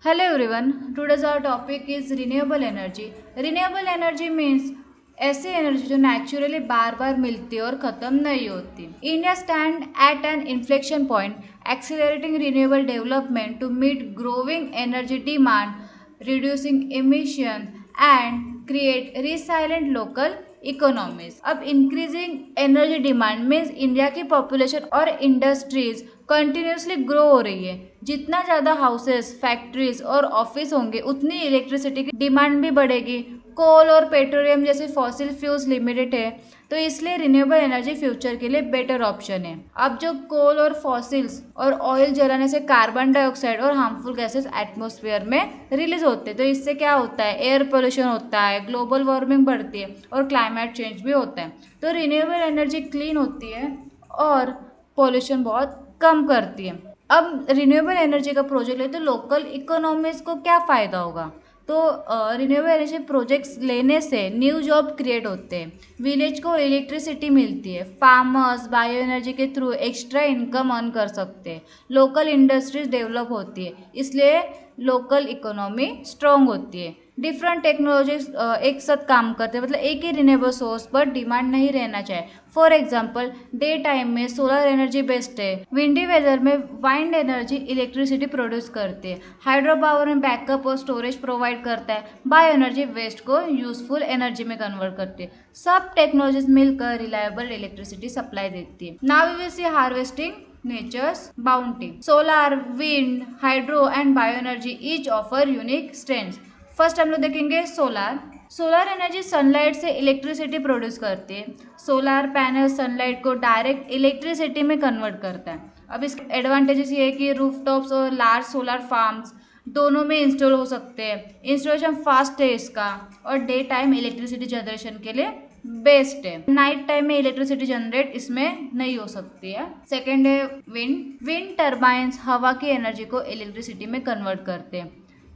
Hello everyone, today's our topic is renewable energy. Renewable energy means ऐसी energy जो naturally बार बार मिलती है और ख़त्म नहीं होती. India stand at an inflection point accelerating renewable development to meet growing energy demand, reducing emission and create resilient local economies. अब increasing energy demand means India की पॉपुलेशन और इंडस्ट्रीज कंटिन्यूसली ग्रो हो रही है. जितना ज़्यादा हाउसेस, फैक्ट्रीज और office होंगे उतनी इलेक्ट्रिसिटी की डिमांड भी बढ़ेगी. कोल और पेट्रोलियम जैसे फॉसिल फ्यूल्स लिमिटेड है, तो इसलिए रिन्यूएबल एनर्जी फ्यूचर के लिए बेटर ऑप्शन है. अब जो कोल और फॉसिल्स और ऑयल जलाने से कार्बन डाइऑक्साइड और हार्मफुल गैसेस एटमॉस्फेयर में रिलीज होते हैं, तो इससे क्या होता है, एयर पोल्यूशन होता है, ग्लोबल वार्मिंग बढ़ती है और क्लाइमेट चेंज भी होता है. तो रिन्यूएबल एनर्जी क्लीन होती है और पोल्यूशन बहुत कम करती है. अब रिन्यूएबल एनर्जी का प्रोजेक्ट ले तो लोकल इकोनॉमीज को क्या फ़ायदा होगा. तो रिन्यूएबल एनर्जी प्रोजेक्ट्स लेने से न्यू जॉब क्रिएट होते हैं, विलेज को इलेक्ट्रिसिटी मिलती है, फार्मर्स बायो एनर्जी के थ्रू एक्स्ट्रा इनकम अर्न कर सकते हैं, लोकल इंडस्ट्रीज डेवलप होती है, इसलिए लोकल इकोनॉमी स्ट्रॉन्ग होती है. डिफरेंट टेक्नोलॉजीज एक साथ काम करते हैं, मतलब एक ही रिन्यूएबल सोर्स पर डिमांड नहीं रहना चाहिए. फॉर एग्जांपल डे टाइम में सोलर एनर्जी बेस्ट है, विंडी वेदर में वाइंड एनर्जी इलेक्ट्रिसिटी प्रोड्यूस करती है, हाइड्रो पावर में बैकअप और स्टोरेज प्रोवाइड करता है, बायो एनर्जी वेस्ट को यूजफुल एनर्जी में कन्वर्ट करती है. सब टेक्नोलॉजीज मिलकर रिलायबल इलेक्ट्रिसिटी सप्लाई देती है. Now we will see harvesting nature's bounty. Solar, wind, hydro and bioenergy each offer unique strengths. First हम लोग देखेंगे सोलार. सोलर एनर्जी सनलाइट से इलेक्ट्रिसिटी प्रोड्यूस करती है. सोलार पैनल सनलाइट को डायरेक्ट इलेक्ट्रिसिटी में कन्वर्ट करता है. अब इसके एडवांटेजेस ये है कि रूफटॉप्स और लार्ज सोलर फार्म्स दोनों में इंस्टॉल हो सकते हैं. इंस्टॉलेशन फास्ट है इसका और डे टाइम इलेक्ट्रिसिटी जनरेशन के लिए बेस्ट है. नाइट टाइम में इलेक्ट्रिसिटी जनरेट इसमें नहीं हो सकती है. सेकेंड है विंड. विंड टर्बाइंस हवा की एनर्जी को इलेक्ट्रिसिटी में कन्वर्ट करते हैं.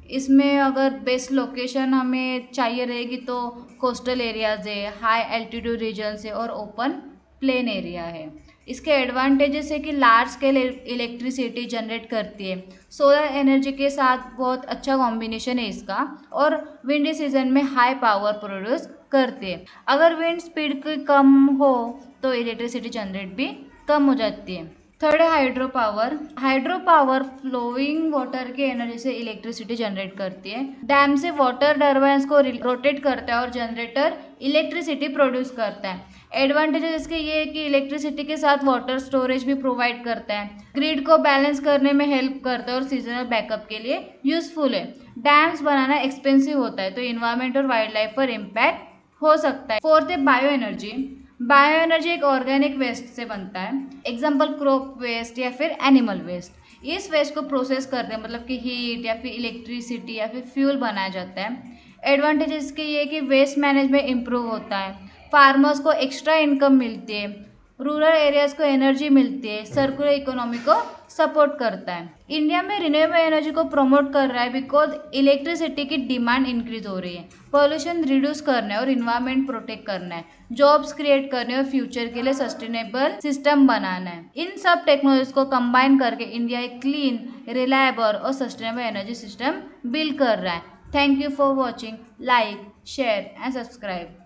इसमें अगर बेस्ट लोकेशन हमें चाहिए रहेगी तो कोस्टल एरियाज है, हाई एल्टीट्यूड रीजन्स है और ओपन प्लेन एरिया है. इसके एडवांटेजेस है कि लार्ज स्केल इलेक्ट्रिसिटी जनरेट करती है. सोलर एनर्जी के साथ बहुत अच्छा कॉम्बिनेशन है इसका और विंडी सीजन में हाई पावर प्रोड्यूस करती है. अगर विंड स्पीड कम हो तो इलेक्ट्रिसिटी जनरेट भी कम हो जाती है. थर्ड है hydro power. Hydro power flowing water की एनर्जी से इलेक्ट्रिसिटी जनरेट करती है. डैम से वाटर टर्बाइंस को रोटेट करता है और जनरेटर इलेक्ट्रिसिटी प्रोड्यूस करता है. एडवांटेजेस इसके ये है कि इलेक्ट्रिसिटी के साथ वाटर स्टोरेज भी प्रोवाइड करता है, ग्रिड को बैलेंस करने में हेल्प करता है और सीजनल बैकअप के लिए यूजफुल है. डैम्स बनाना एक्सपेंसिव होता है तो इन्वायरमेंट और वाइल्ड लाइफ पर इम्पैक्ट हो सकता है. फोर्थ है बायो एनर्जी. बायो एनर्जी एक ऑर्गेनिक वेस्ट से बनता है, एग्जाम्पल क्रॉप वेस्ट या फिर एनिमल वेस्ट. इस वेस्ट को प्रोसेस करते हैं, मतलब कि हीट या फिर इलेक्ट्रिसिटी या फिर फ्यूल बनाया जाता है. एडवांटेज इसके ये कि वेस्ट मैनेजमेंट इम्प्रूव होता है, फार्मर्स को एक्स्ट्रा इनकम मिलती है, रूरल एरियाज को एनर्जी मिलती है, सर्कुलर इकोनॉमी को सपोर्ट करता है. इंडिया में रिन्यूएबल एनर्जी को प्रमोट कर रहा है बिकॉज इलेक्ट्रिसिटी की डिमांड इंक्रीज हो रही है, पॉल्यूशन रिड्यूस करना है और इन्वायरमेंट प्रोटेक्ट करना है, जॉब्स क्रिएट करने और फ्यूचर के लिए सस्टेनेबल सिस्टम बनाना है. इन सब टेक्नोलॉजीज को कंबाइन करके इंडिया एक क्लीन, रिलायबल और सस्टेनेबल एनर्जी सिस्टम बिल्ड कर रहा है. Thank you for watching. Like, share and subscribe.